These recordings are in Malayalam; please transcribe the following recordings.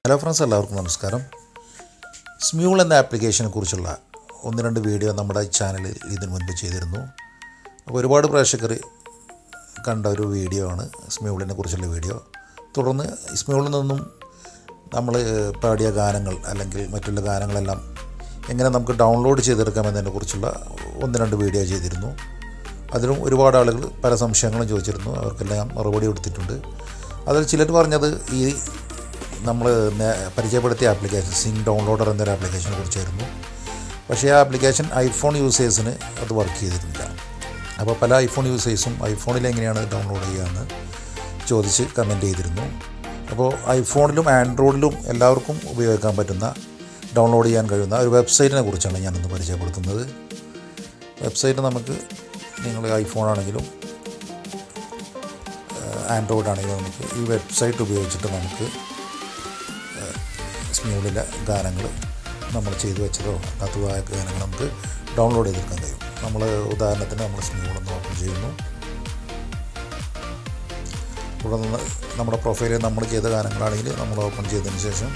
ഹലോ ഫ്രണ്ട്സ്, എല്ലാവർക്കും നമസ്കാരം. സ്മ്യൂൾ എന്ന ആപ്ലിക്കേഷനെ കുറിച്ചുള്ള ഒന്ന് രണ്ട് വീഡിയോ നമ്മുടെ ചാനലിൽ ഇതിനു മുൻപ് ചെയ്തിരുന്നു. അപ്പോൾ ഒരുപാട് പ്രേക്ഷകർ കണ്ട ഒരു വീഡിയോ ആണ് സ്മ്യൂളിനെ കുറിച്ചുള്ള വീഡിയോ. തുടർന്ന് സ്മ്യൂളിൽ നിന്നും നമ്മൾ പാടിയ ഗാനങ്ങൾ അല്ലെങ്കിൽ മറ്റുള്ള ഗാനങ്ങളെല്ലാം എങ്ങനെ നമുക്ക് ഡൗൺലോഡ് ചെയ്തെടുക്കാമെന്നതിനെ കുറിച്ചുള്ള ഒന്ന് രണ്ട് വീഡിയോ ചെയ്തിരുന്നു. അതിലും ഒരുപാട് ആളുകൾ പല സംശയങ്ങളും ചോദിച്ചിരുന്നു. അവർക്കെല്ലാം മറുപടി കൊടുത്തിട്ടുണ്ട്. അതിൽ ചിലർ പറഞ്ഞത് ഈ നമ്മൾ പരിചയപ്പെടുത്തിയ ആപ്ലിക്കേഷൻ സിംഗ് ഡൗൺലോഡർ എന്നൊരു ആപ്ലിക്കേഷനെ കുറിച്ചായിരുന്നു. പക്ഷേ ആ ആപ്ലിക്കേഷൻ ഐഫോൺ യൂസേഴ്സിന് അത് വർക്ക് ചെയ്തിരുന്നില്ല. അപ്പോൾ പല ഐഫോൺ യൂസേഴ്സും ഐഫോണിൽ എങ്ങനെയാണ് ഡൗൺലോഡ് ചെയ്യുകയെന്ന് ചോദിച്ച് കമൻറ്റ് ചെയ്തിരുന്നു. അപ്പോൾ ഐഫോണിലും ആൻഡ്രോയിഡിലും എല്ലാവർക്കും ഉപയോഗിക്കാൻ പറ്റുന്ന ഡൗൺലോഡ് ചെയ്യാൻ കഴിയുന്ന ഒരു വെബ്സൈറ്റിനെ കുറിച്ചാണ് ഞാനിന്ന് പരിചയപ്പെടുത്തുന്നത്. വെബ്സൈറ്റ് നമുക്ക് നിങ്ങൾ ഐഫോൺ ആണെങ്കിലും ആൻഡ്രോയിഡ് ആണെങ്കിലും നമുക്ക് ഈ വെബ്സൈറ്റ് ഉപയോഗിച്ചിട്ട് നമുക്ക് സ്മ്യൂളിലെ ഗാനങ്ങൾ നമ്മൾ ചെയ്തു വെച്ചതോ അല്ലാത്തതായ ഗാനങ്ങൾ നമുക്ക് ഡൗൺലോഡ് ചെയ്തെടുക്കാൻ കഴിയും. നമ്മൾ ഉദാഹരണത്തിന് നമ്മൾ സ്മ്യൂളൊന്ന് ഓപ്പൺ ചെയ്യുന്നു. തുടർന്ന് നമ്മുടെ പ്രൊഫൈലിൽ നമ്മൾ ചെയ്ത ഗാനങ്ങളാണെങ്കിൽ നമ്മൾ ഓപ്പൺ ചെയ്തതിന് ശേഷം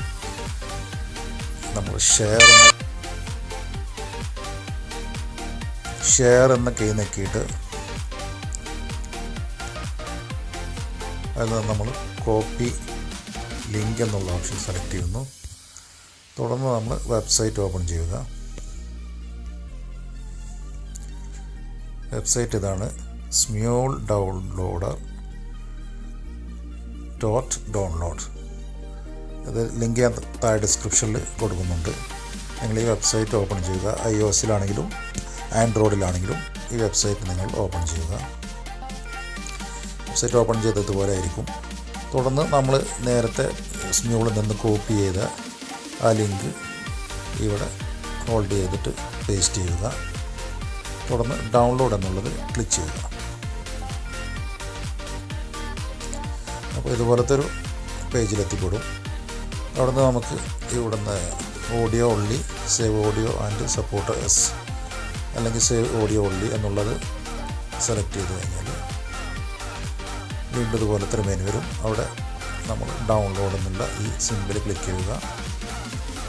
നമ്മൾ ഷെയർ എന്ന കീ നെക്കിയിട്ട് അതിൽ നമ്മൾ കോപ്പി ലിങ്ക് എന്നുള്ള ഓപ്ഷൻ സെലക്ട് ചെയ്യുന്നു. തുടർന്ന് നമ്മൾ വെബ്സൈറ്റ് ഓപ്പൺ ചെയ്യുക. വെബ്സൈറ്റ് ഇതാണ്, സ്മ്യൂൾ ഡൗൺലോഡർ .download. ഇത് ലിങ്ക് ഞാൻ താഴെ ഡിസ്ക്രിപ്ഷനിൽ കൊടുക്കുന്നുണ്ട്. നിങ്ങൾ ഈ വെബ്സൈറ്റ് ഓപ്പൺ ചെയ്യുക. iOS-ലാണെങ്കിലും ആൻഡ്രോയിഡിലാണെങ്കിലും ഈ വെബ്സൈറ്റ് നിങ്ങൾ ഓപ്പൺ ചെയ്യുക. വെബ്സൈറ്റ് ഓപ്പൺ ചെയ്തതുപോലെ ആയിരിക്കും. തുടർന്ന് നമ്മൾ നേരത്തെ സ്മ്യൂളിൽ നിന്ന് കോപ്പി ചെയ്ത ആ ലിങ്ക് ഇവിടെ ഹോൾഡ് ചെയ്തിട്ട് പേസ്റ്റ് ചെയ്യുക. തുടർന്ന് ഡൗൺലോഡ് എന്നുള്ളത് ക്ലിക്ക് ചെയ്യുക. അപ്പോൾ ഇതുപോലത്തെ ഒരു പേജിലെത്തിപ്പെടും. അവിടുന്ന് നമുക്ക് ഇവിടുന്ന് audio only, save audio and support S അല്ലെങ്കിൽ സേവ് ഓഡിയോ ഓൺലി എന്നുള്ളത് സെലക്ട് ചെയ്ത് കഴിഞ്ഞാൽ വീണ്ടും ഇതുപോലത്തെ ഒരു മെനു വരും. അവിടെ നമ്മൾ ഡൗൺലോഡ് എന്നുള്ള ഈ സിമ്പിൾ ക്ലിക്ക് ചെയ്യുക.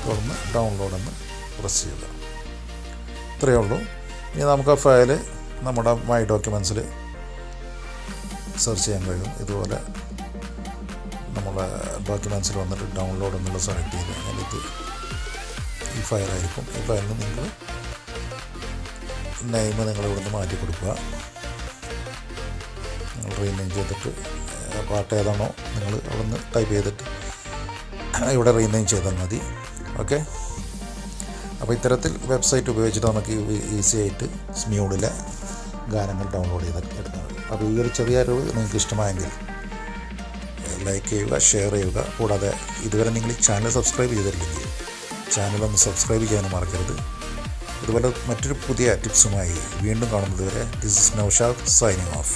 തുടർന്ന് ഡൗൺലോഡ് എന്ന് പ്രസ് ചെയ്യുക. ഇത്രയേ ഉള്ളൂ. ഇനി നമുക്ക് ആ ഫയൽ നമ്മുടെ മൈ ഡോക്യുമെൻറ്റ്സിൽ സെർച്ച് ചെയ്യാൻ കഴിയും. ഇതുപോലെ നമ്മളെ ഡോക്യുമെൻറ്റ്സിൽ വന്നിട്ട് ഡൗൺലോഡ് എന്നുള്ള സെലക്ട് ചെയ്ത് കഴിഞ്ഞാൽ ഇത് ഈ ഫയലായിരിക്കും. ഈ ഫയലിന് നിങ്ങൾ നെയിം നിങ്ങൾ ഇവിടുന്ന് മാറ്റി കൊടുക്കുക. നിങ്ങൾ റീനെയിം ചെയ്തിട്ട് പാട്ട് ഏതാണോ നിങ്ങൾ അവിടുന്ന് ടൈപ്പ് ചെയ്തിട്ട് ഇവിടെ റീനെയിം ചെയ്താൽ മതി. ഓക്കെ. അപ്പോൾ ഇത്തരത്തിൽ വെബ്സൈറ്റ് ഉപയോഗിച്ചിട്ട് നമുക്ക് ഈസി ആയിട്ട് സ്മ്യൂളിലെ ഗാനങ്ങൾ ഡൗൺലോഡ് ചെയ്ത് എടുക്കാൻ കഴിയും. അപ്പോൾ ഈ ഒരു ചെറിയ അറിവ് നിങ്ങൾക്ക് ഇഷ്ടമായെങ്കിൽ ലൈക്ക് ചെയ്യുക, ഷെയർ ചെയ്യുക. കൂടാതെ ഇതുവരെ നിങ്ങൾ ഈ ചാനൽ സബ്സ്ക്രൈബ് ചെയ്തിട്ടില്ലെങ്കിൽ ചാനലൊന്ന് സബ്സ്ക്രൈബ് ചെയ്യാനും മറക്കരുത്. ഇതുപോലെ മറ്റൊരു പുതിയ ടിപ്സുമായി വീണ്ടും കാണുന്നത് വരെ this is Naushad signing off.